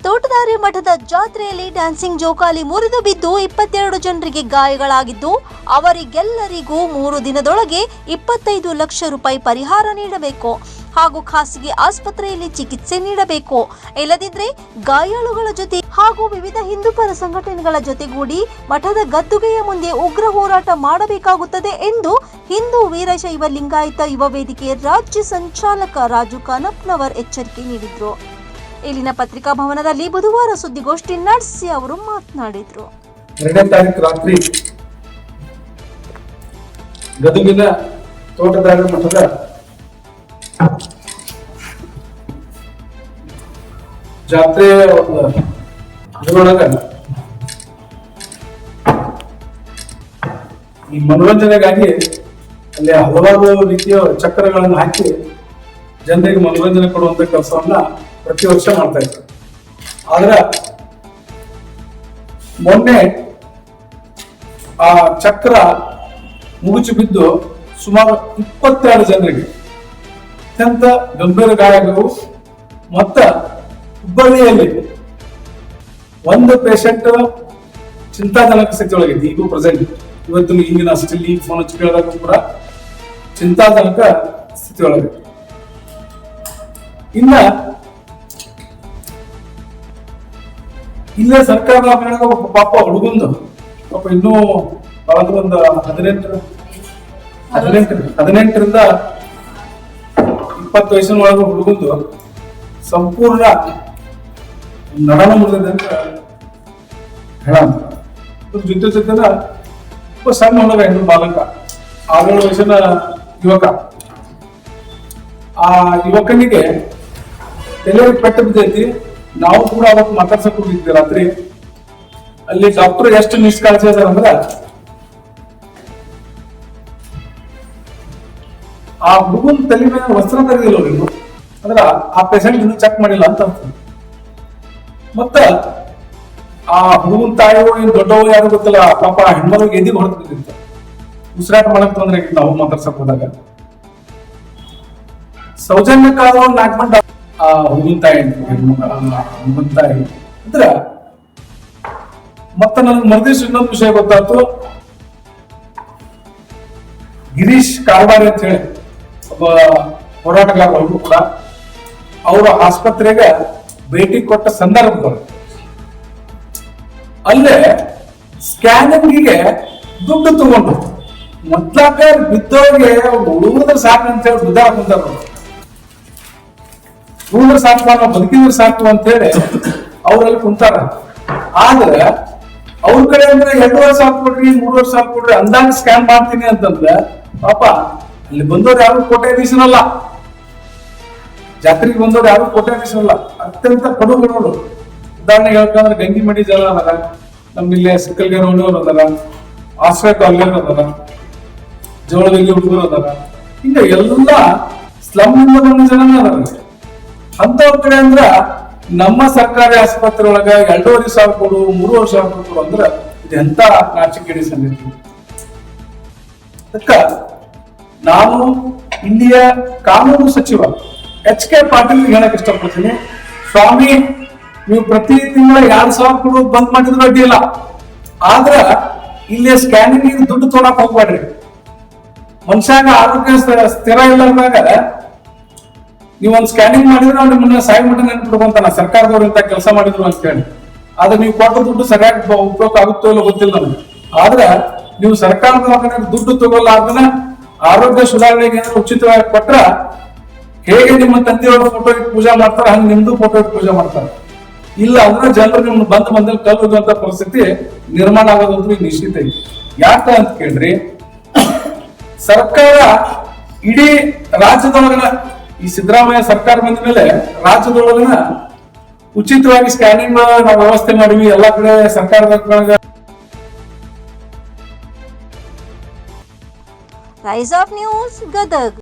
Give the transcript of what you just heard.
ತೋಟದಾರ್ಯ ಮಠದ ಜಾತ್ರೆಯಲ್ಲಿ ಡ್ಯಾನ್ಸಿಂಗ್ ಜೋಕಾಲಿ ಮುರಿದು ಬಿದ್ದು 22 ಜನರಿಗೆ ಗಾಯಗಳಾಗಿದ್ದು, ಅವರಿಗೆಲ್ಲರಿಗೂ 3 ದಿನದೊಳಗೆ 25 ಲಕ್ಷ ರೂಪಾಯಿ ಪರಿಹಾರ ನೀಡಬೇಕು ಹಾಗೂ ಖಾಸಗಿ ಆಸ್ಪತ್ರೆಯಲ್ಲಿ ಚಿಕಿತ್ಸೆ ನೀಡಬೇಕು. ಇಲ್ಲದಿದ್ದರೆ ಗಾಯಾಳುಗಳ ಜೊತೆ ಹಾಗೂ ವಿವಿಧ ಹಿಂದೂಪರ ಸಂಘಟನೆಗಳ ಜೊತೆಗೂಡಿ ಮಠದ ಗದ್ದುಗೆಯ ಮುಂದೆ ಉಗ್ರ ಹೋರಾಟ ಮಾಡಬೇಕಾಗುತ್ತದೆ ಎಂದು ಹಿಂದೂ ವೀರಶೈವ ಲಿಂಗಾಯತ ಯುವ ವೇದಿಕೆ ರಾಜ್ಯ ಸಂಚಾಲಕ ರಾಜು ಕನಪ್ನವರ್ ಎಚ್ಚರಿಕೆ ನೀಡಿದರು. ಇಲ್ಲಿನ ಪತ್ರಿಕಾ ಭವನದಲ್ಲಿ ಬುಧವಾರ ಸುದ್ದಿಗೋಷ್ಠಿ ನಡೆಸಿ ಅವರು ಮಾತನಾಡಿದರು. 2ನೇ ತಾರೀಕು ರಾತ್ರಿ ಗದುಗಿನ ತೋಟದಾರ್ಯ ಮಠದ ಜಾತ್ರೆ ಅದರೊಳಗ ಈ ಮನೋರಂಜನೆಗಾಗಿ ಅಲ್ಲಿ ಹಲವಾರು ರೀತಿಯ ಚಕ್ರಗಳನ್ನು ಹಾಕಿ ಜನರಿಗೆ ಮನೋರಂಜನೆ ಕೊಡುವಂತ ಕೆಲಸವನ್ನ ಪ್ರತಿ ವರ್ಷ ಮಾಡ್ತಾ ಇದ್ದಾರೆ. ಆದ್ರ ಮೊನ್ನೆ ಆ ಚಕ್ರ ಮುಗುಚಿ ಬಿದ್ದು ಸುಮಾರು 22 ಜನರಿಗೆ ಅತ್ಯಂತ ಗಂಭೀರ ಗಾಯಗಳು. ಮತ್ತ ಹುಬ್ಬಳ್ಳಿಯಲ್ಲಿ ಒಂದು ಪೇಷಂಟ್ ಚಿಂತಾಜನಕ ಸ್ಥಿತಿಯೊಳಗಿದೆ. ಈಗೂ ಪ್ರೆಸೆಂಟ್ ಇವತ್ತು ಇಂದಿನ ಸ್ಟಿಲ್ ಈ ಫೋನ್ ಹಚ್ಚಿ ಕೇಳಿದಾಗ ಕೂಡ ಚಿಂತಾಜನಕ ಸ್ಥಿತಿಯೊಳಗಿದೆ. ಇನ್ನ ಇಲ್ಲೇ ಸರ್ಕಾರದ ಪಾಪ ಹುಡುಗಂದು ಪಾಪ ಇನ್ನೂ ಒಂದು 18ರಿಂದ 20 ವಯಸ್ಸಿನ ಒಳಗೆ ಹುಡುಗಂದು ಸಂಪೂರ್ಣ ನಡನ ಮುರಿದಿದೆ ಅಂತ ಹೇಳ ಜೊತೆನ ಸಣ್ಣ ಹುಡುಗ ಹೆಣ್ಣು ಬಾಲಕ 6 ವಯಸ್ಸಿನ ಯುವಕ. ಆ ಯುವಕನಿಗೆ ತಲೆ ಪೆಟ್ಟು ಬಿದ್ದೈತಿ. ನಾವು ಕೂಡ ಅವತ್ತು ಮಾತಾಡ್ಸಕ್ ಹೋಗಿದ್ವಿ ರಾತ್ರಿ. ಅಲ್ಲಿ ಡಾಕ್ಟರ್ ಎಷ್ಟು ನಿಷ್ಕಾಳಜಿ ಅದಾರ ಅಂದ್ರ ಆ ಹುಡುಗನ ತಲೆ ಮೇಲೆ ವಸ್ತ್ರ ತೆಗೆದಿಲ್ಲ ಅವ್ರಿಗೂ. ಅಂದ್ರ ಆ ಪೇಷಂಟ್ ಇನ್ನು ಚೆಕ್ ಮಾಡಿಲ್ಲ ಅಂತ ಅರ್ಥ. ಮತ್ತ ಆ ಹುಡುಗನ ತಾಯಿಯೋ ಏನ್ ದೊಡ್ಡವೋ ಯಾರು ಗೊತ್ತಿಲ್ಲ, ಪಾಪ ಹೆಣ್ಮಗಳಿಗೆ ಎದಿಗೆ ಹೊರತು ಬಿದ್ದಿತ್ತು. ಉಸಿರಾಟ ಮಾಡಕ್ ತೊಂದ್ರೆ ಆಗಿತ್ತು. ನಾವು ಮಾತಾಡ್ಸಕ್ ಹೋದಾಗ ಸೌಜನ್ಯಕ್ಕಾದ ಒಂದು 4 ಮಂದಿ ಆ ಹುಡುಗನ ತಾಯಿ ಹುಡುಗನ ತಾಯಿ ಅಂದ್ರ. ಮತ್ತ ನನಗೆ ಮರದಿವ್ಸ ಇನ್ನೊಂದು ವಿಷಯ ಗೊತ್ತಾಯ್ತು. ಗಿರೀಶ್ ಕಾರ್ಬಾರಿ ಅಂತ ಹೇಳಿ ಒಬ್ಬ ಹೋರಾಟಗಾರ, ಅವರು ಕೂಡ ಅವರ ಆಸ್ಪತ್ರೆಗೆ ಭೇಟಿ ಕೊಟ್ಟ ಸಂದರ್ಭದಲ್ಲಿ ಅಲ್ಲೇ ಸ್ಕ್ಯಾನಿಂಗಿಗೆ ದುಡ್ಡು ತಗೊಂಡು ಮೊದ್ಲಾಕ ಬಿದ್ದವ್ರಿಗೆ ಉಳಿದ್ರ ಸಾಕು ಅಂತ ಹೇಳಿ ಬುದ್ಧಾರ ಕುಂತಾರ. ಉಳಿದ್ರ ಸಾಕು, ನಾವು ಬದುಕಿದ್ರೆ ಸಾಕು ಅಂತ ಹೇಳಿ ಅವ್ರಲ್ಲಿ ಕುಂತಾರ. ಆದ್ರೆ ಅವ್ರ ಕಡೆ ಅಂದ್ರೆ 2 ವರ್ಷ ಕೊಡ್ರಿ 3 ವರ್ಷ ಕೊಡ್ರಿ ಅಂದಾಗ ಸ್ಕ್ಯಾನ್ ಮಾಡ್ತೀನಿ ಅಂತಂದ್ರೆ ಪಾಪ ಅಲ್ಲಿ ಬಂದವ್ರು ಯಾರು ಕೋಟ್ಯಾಧೀಶನಲ್ಲ. ಜಾತ್ರೆಗೆ ಬಂದವ್ರು ಯಾರು ಕೋಟ್ಯಾಧೀಶನಲ್ಲ, ಅತ್ಯಂತ ಕಡುಗಳು. ಉದಾಹರಣೆಗೆ ಹೇಳ್ಬೇಕಂದ್ರೆ ಗಂಗಿಮಡಿ ಜನ ಅದಾರ, ನಮ್ಮಿಲ್ಲಿ ಸಿಕ್ಕಲ್ಗೆರೆ ಹುಡುಗರು ಅದಾರ, ಆಶ್ರಯ ಕಾಲೋನಿಯವರು ಅದಾರ, ಜೋಳದಲ್ಲಿ ಹುಡುಗರು ಅದಾರ. ಹಿಂಗ ಎಲ್ಲ ಸ್ಲಮ್ ಇಂದ ಬಂದ ಜನನೇ ಅದಾರ. ಅಂತವ್ರ ಕಡೆ ಅಂದ್ರ ನಮ್ಮ ಸರ್ಕಾರಿ ಆಸ್ಪತ್ರೆ ಒಳಗ 2,500 ಕೊಡು 3,000 ಕೊಡು ಅಂದ್ರ ಇದು ಎಂತ ನಾಚಿಕೆಡಿ ಸಂಗತಿ. ಅದಕ್ಕ ನಾನು ಇಲ್ಲಿಯ ಕಾನೂನು ಸಚಿವ HK ಪಾಟೀಲ್ ಹೇಳಕ್ ಇಷ್ಟಪಡ್ತೀನಿ. ಸ್ವಾಮಿ, ನೀವು ಪ್ರತಿ ತಿಂಗಳ 2,000 ಕೊಡೋದು ಬಂದ್ ಮಾಡಿದ್ರು ಅಡ್ಡಿ ಇಲ್ಲ. ಆದ್ರ ಇಲ್ಲಿ ಸ್ಕ್ಯಾನಿಂಗ್ ದುಡ್ಡು ತೊಗೊಳಕ್ ಹೋಗ್ಬೇಡ್ರಿ. ಮನುಷ್ಯಾಗ ಆರೋಗ್ಯ ಸ್ಥಿರ ಇಲ್ಲದಾಗ ನೀವೊಂದು ಸ್ಕ್ಯಾನಿಂಗ್ ಮಾಡಿದ್ರೆ ಅವ್ರು ನಿಮ್ಮನ್ನ ಸಾಯಿ ಮಟ್ಟ ನೆನ್ಪಿಡ್ಕೊಂತಾನ ಸರ್ಕಾರದವ್ರು ಇಂತ ಕೆಲಸ ಮಾಡಿದ್ರು ಅಂತ ಹೇಳಿ. ಆದ್ರೆ ನೀವು ಕೊಟ್ಟ ದುಡ್ಡು ಸರಿಯಾಗಿ ಉಪಯೋಗ ಆಗುತ್ತೋ ಇಲ್ಲ ಗೊತ್ತಿಲ್ಲ ನಮ್ಗೆ. ಆದ್ರೆ ನೀವು ಸರ್ಕಾರದ ದುಡ್ಡು ತಗೊಳ್ಳಾರ್ದನ ಆರೋಗ್ಯ ಸುಧಾರಣೆಗೆ ಏನಾದ್ರು ಉಚಿತವಾಗಿ ಕೊಟ್ರ, ಹೇಗೆ ನಿಮ್ಮ ತಂದೆಯವ್ರ ಫೋಟೋ ಇಟ್ಟು ಪೂಜಾ ಮಾಡ್ತಾರ ಹಂಗೆ ನಿಮ್ದು ಫೋಟೋ ಇಟ್ಟು ಪೂಜಾ ಮಾಡ್ತಾರ. ಇಲ್ಲ ಅಂದ್ರೆ ಜನರು ನಿಮ್ನ ಬಂದಲ್ಲಿ ಕಲ್ಲುವಂತ ಪರಿಸ್ಥಿತಿ ನಿರ್ಮಾಣ ಆಗೋದಂತೂ ಈಗ ನಿಶ್ಚಿತ ಐತಿ. ಯಾಕ ಅಂತ ಕೇಳ್ರಿ, ಸರ್ಕಾರ ಇಡೀ ರಾಜ್ಯದೊಳಗನ ಈ ಸಿದ್ದರಾಮಯ್ಯ ಸರ್ಕಾರ ಬಂದ ಮೇಲೆ ರಾಜ್ಯದೊಳಗನ ಉಚಿತವಾಗಿ ಸ್ಕ್ಯಾನಿಂಗ್ ನಾವು ವ್ಯವಸ್ಥೆ ಮಾಡಿವಿ. ಎಲ್ಲಾ ಕಡೆ ಸರ್ಕಾರದ ರೈಸ್ ಆಫ್ ನ್ಯೂಸ್ ಗದಗ್.